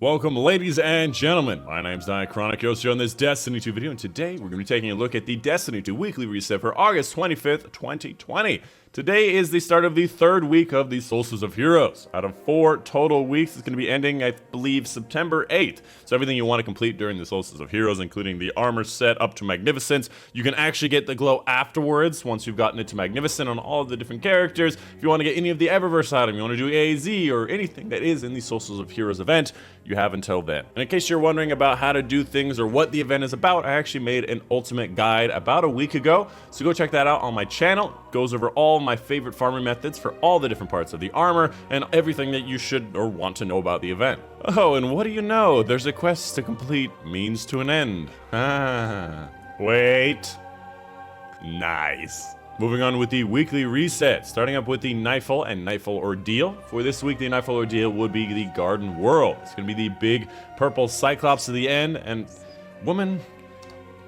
Welcome, ladies and gentlemen. My name's Dychronic, your host here on this Destiny 2 video, and today we're going to be taking a look at the Destiny 2 weekly reset for August 25th, 2020. Today is the start of the third week of the Solstice of Heroes. Out of 4 total weeks, it's going to be ending, I believe, September 8th. So everything you want to complete during the Solstice of Heroes, including the armor set up to Magnificence, you can actually get the glow afterwards once you've gotten it to Magnificent on all of the different characters. If you want to get any of the Eververse item, you want to do AZ or anything that is in the Solstice of Heroes event, you have until then. And in case you're wondering about how to do things or what the event is about, I actually made an ultimate guide about a week ago. So go check that out on my channel. It goes over all my favorite farming methods for all the different parts of the armor and everything that you should or want to know about the event. Oh, and what do you know? There's a quest to complete means to an end. Wait. Nice. Moving on with the weekly reset, starting up with the Nightfall and Nightfall Ordeal. For this week, the Nightfall Ordeal would be the Garden World. It's going to be the big purple Cyclops at the end, and woman,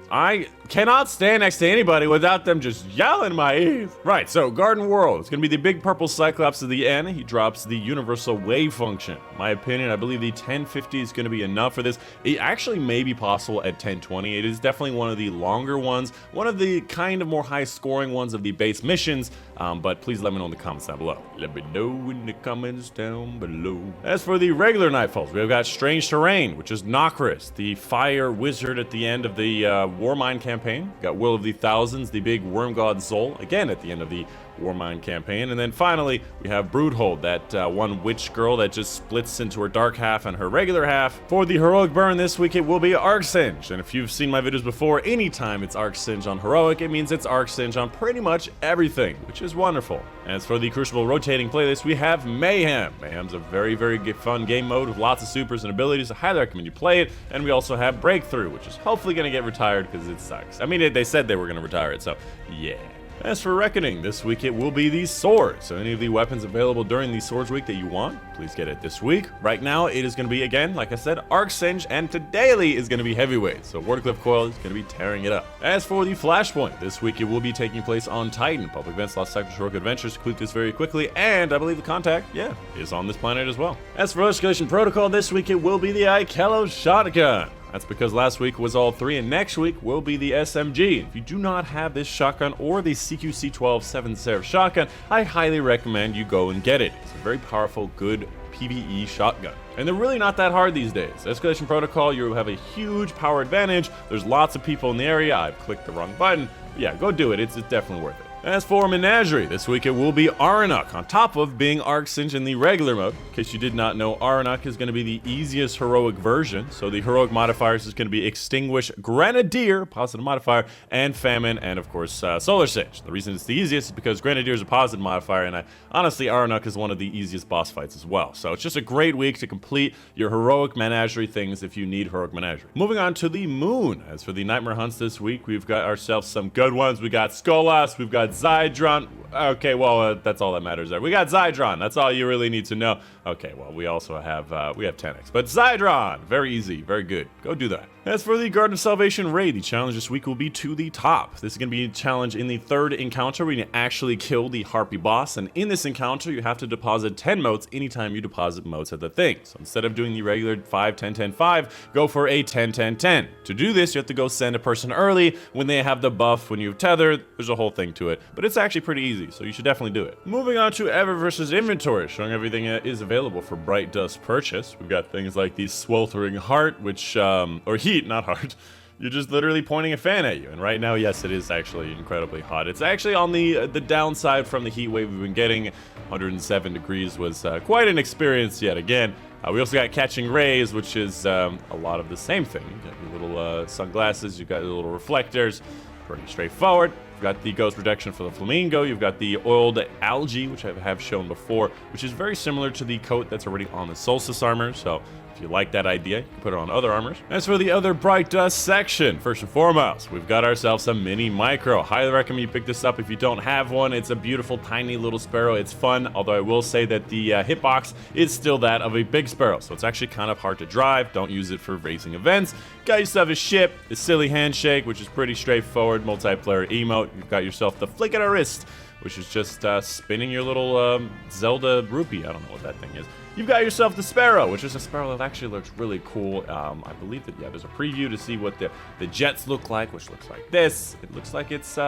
I cannot stand next to anybody without them just yelling in my ears. Right, so Garden World. It's going to be the big purple Cyclops at the end. He drops the universal wave function. In my opinion, I believe the 1050 is going to be enough for this. It actually may be possible at 1020. It is definitely one of the longer ones, one of the kind of more high scoring ones of the base missions, but please let me know in the comments down below. Let me know in the comments down below. As for the regular Nightfalls, we've got Strange Terrain, which is Nokris, the fire wizard at the end of the Warmind campaign. Got Will of the Thousands, the big worm god Zol, again at the end of the Warmind campaign. And then finally, we have Broodhold, that one witch girl that just splits into her dark half and her regular half. For the heroic burn this week, it will be Arcsinge. And if you've seen my videos before, anytime it's Arcsinge on heroic, it means it's Arcsinge on pretty much everything, which is wonderful. As for the Crucible rotating playlist, we have Mayhem. Mayhem's a very, very fun game mode with lots of supers and abilities. I highly recommend you play it. And we also have Breakthrough, which is hopefully going to get retired because it sucks. I mean, they said they were going to retire it, so yeah. As for Reckoning, this week it will be the Sword. So any of the weapons available during the Swords week that you want, please get it this week. Right now, it is going to be, again, like I said, Arcsinge, and today is going to be Heavyweight. So Wardcliff Coil is going to be tearing it up. As for the Flashpoint, this week it will be taking place on Titan. Public events, Lost Sector, Heroic Adventures, complete this very quickly, and I believe the contact, is on this planet as well. As for Escalation Protocol, this week it will be the Ikello Shotgun. That's because last week was all 3, and next week will be the SMG. If you do not have this shotgun or the CQC-12 7 Seraph shotgun, I highly recommend you go and get it. It's a very powerful, good PvE shotgun. And they're really not that hard these days. Escalation Protocol, you have a huge power advantage. There's lots of people in the area. I've clicked the wrong button. But yeah, go do it. It's definitely worth it. As for Menagerie, this week it will be Aranuk, on top of being Arcsinge in the regular mode. In case you did not know, Aranuk is going to be the easiest heroic version. So the heroic modifiers is going to be Extinguish, Grenadier, positive modifier, and Famine, and of course Solar Sage. The reason it's the easiest is because Grenadier is a positive modifier, and honestly, Aranuk is one of the easiest boss fights as well. So it's just a great week to complete your heroic Menagerie things if you need heroic Menagerie. Moving on to the Moon. As for the Nightmare Hunts this week, we've got ourselves some good ones. We got Skolas, we've got Zydron. Okay, well, that's all that matters there. We got Zydron. That's all you really need to know. Okay, well, we also have 10x. But Zydron, very easy, very good. Go do that. As for the Garden of Salvation raid, the challenge this week will be to the top. This is going to be a challenge in the 3rd encounter where you can actually kill the Harpy boss. And in this encounter, you have to deposit 10 motes anytime you deposit motes at the thing. So instead of doing the regular 5, 10, 10, 5, go for a 10, 10, 10. To do this, you have to go send a person early when they have the buff when you tether. There's a whole thing to it, but it's actually pretty easy, so you should definitely do it. Moving on to Eververse's inventory, showing everything that is available for Bright Dust purchase. We've got things like the Sweltering Heart, which, or Heat, not Heart. You're just literally pointing a fan at you. And right now, yes, it is actually incredibly hot. It's actually on the downside from the heat wave we've been getting. 107 degrees was quite an experience yet again. We also got Catching Rays, which is a lot of the same thing. You got your little sunglasses, you've got your little reflectors. Pretty straightforward. You've got the Ghost Protection for the Flamingo. You've got the Oiled Algae, which I have shown before, which is very similar to the coat that's already on the Solstice armor. So if you like that idea, you can put it on other armors. As for the other Bright Dust section, first and foremost, we've got ourselves a mini micro. Highly recommend you pick this up if you don't have one. It's a beautiful, tiny little sparrow. It's fun, although I will say that the hitbox is still that of a big sparrow, so it's actually kind of hard to drive. Don't use it for racing events. Got yourself a ship, a silly handshake, which is pretty straightforward, multiplayer emote. You've got yourself the flick of the wrist, which is just spinning your little Zelda rupee. I don't know what that thing is. You've got yourself the Sparrow, which is a Sparrow that actually looks really cool. I believe that, yeah, there's a preview to see what the jets look like, which looks like this. It looks like it's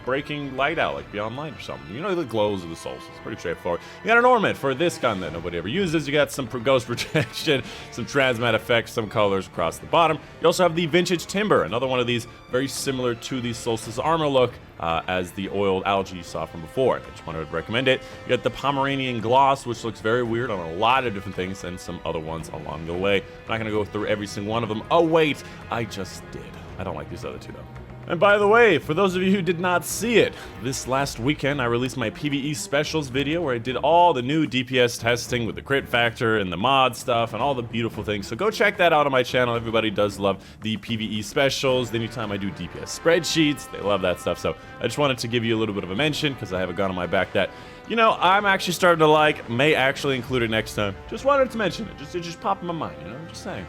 breaking light out, like Beyond Light or something. You know, the glows of the Solstice. Pretty straightforward. You got an ornament for this gun that nobody ever uses. You got some ghost protection, some transmat effects, some colors across the bottom. You also have the Vintage Timber, another one of these very similar to the Solstice armor look as the oiled algae you saw from before. I just wanted to recommend it. You got the Pomeranian Gloss, which looks very weird on a lot of different things, and some other ones along the way. I'm not going to go through every single one of them. Oh, wait, I just did. I don't like these other two, though. And by the way, for those of you who did not see it, this last weekend I released my PvE specials video where I did all the new DPS testing with the crit factor and the mod stuff and all the beautiful things. So go check that out on my channel. Everybody does love the PvE specials. Anytime I do DPS spreadsheets, they love that stuff. So I just wanted to give you a little bit of a mention because I have a gun on my back that, you know, I'm actually starting to like, may actually include it next time. Just wanted to mention it. It just popped in my mind, you know, I'm just saying.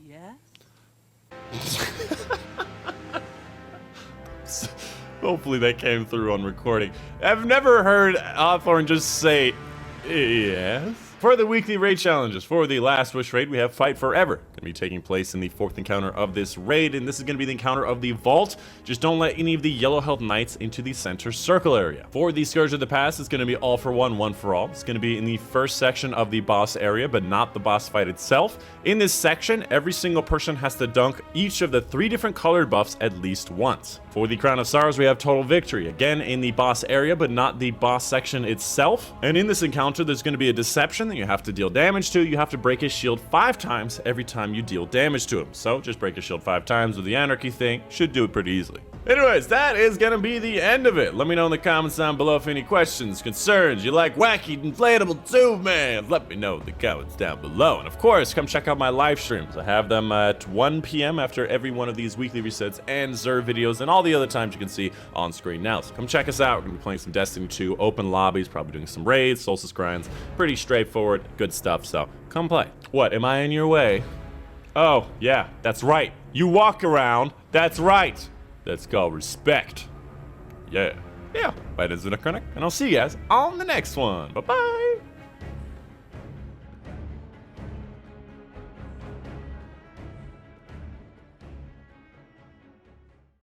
Yes? Hopefully that came through on recording. I've never heard Hawthorne just say, yes. For the weekly raid challenges, for the Last Wish raid, we have Fight Forever. Going to be taking place in the 4th encounter of this raid, and this is going to be the encounter of the Vault. Just don't let any of the Yellow Health Knights into the center circle area. For the Scourge of the Past, it's going to be all for one, one for all. It's going to be in the first section of the boss area, but not the boss fight itself. In this section, every single person has to dunk each of the 3 different colored buffs at least once. For the Crown of Sorrows, we have Total Victory, again in the boss area, but not the boss section itself. And in this encounter, there's going to be a Deception that you have to deal damage to. You have to break his shield 5 times every time you deal damage to him. So just break his shield 5 times with the Anarchy thing. Should do it pretty easily. Anyways, that is gonna be the end of it. Let me know in the comments down below if any questions, concerns, you like wacky inflatable tube man. Let me know in the comments down below. And of course, come check out my live streams. I have them at 1 p.m. after every one of these weekly resets and Zerv videos and all the other times you can see on screen now. So come check us out. We're gonna be playing some Destiny 2 open lobbies, probably doing some raids, Solstice grinds. Pretty straightforward, good stuff. So come play. What, am I in your way? Oh, yeah, that's right. You walk around, that's right. That's called respect. Yeah. My name is Dychronic, and I'll see you guys on the next one. Bye-bye.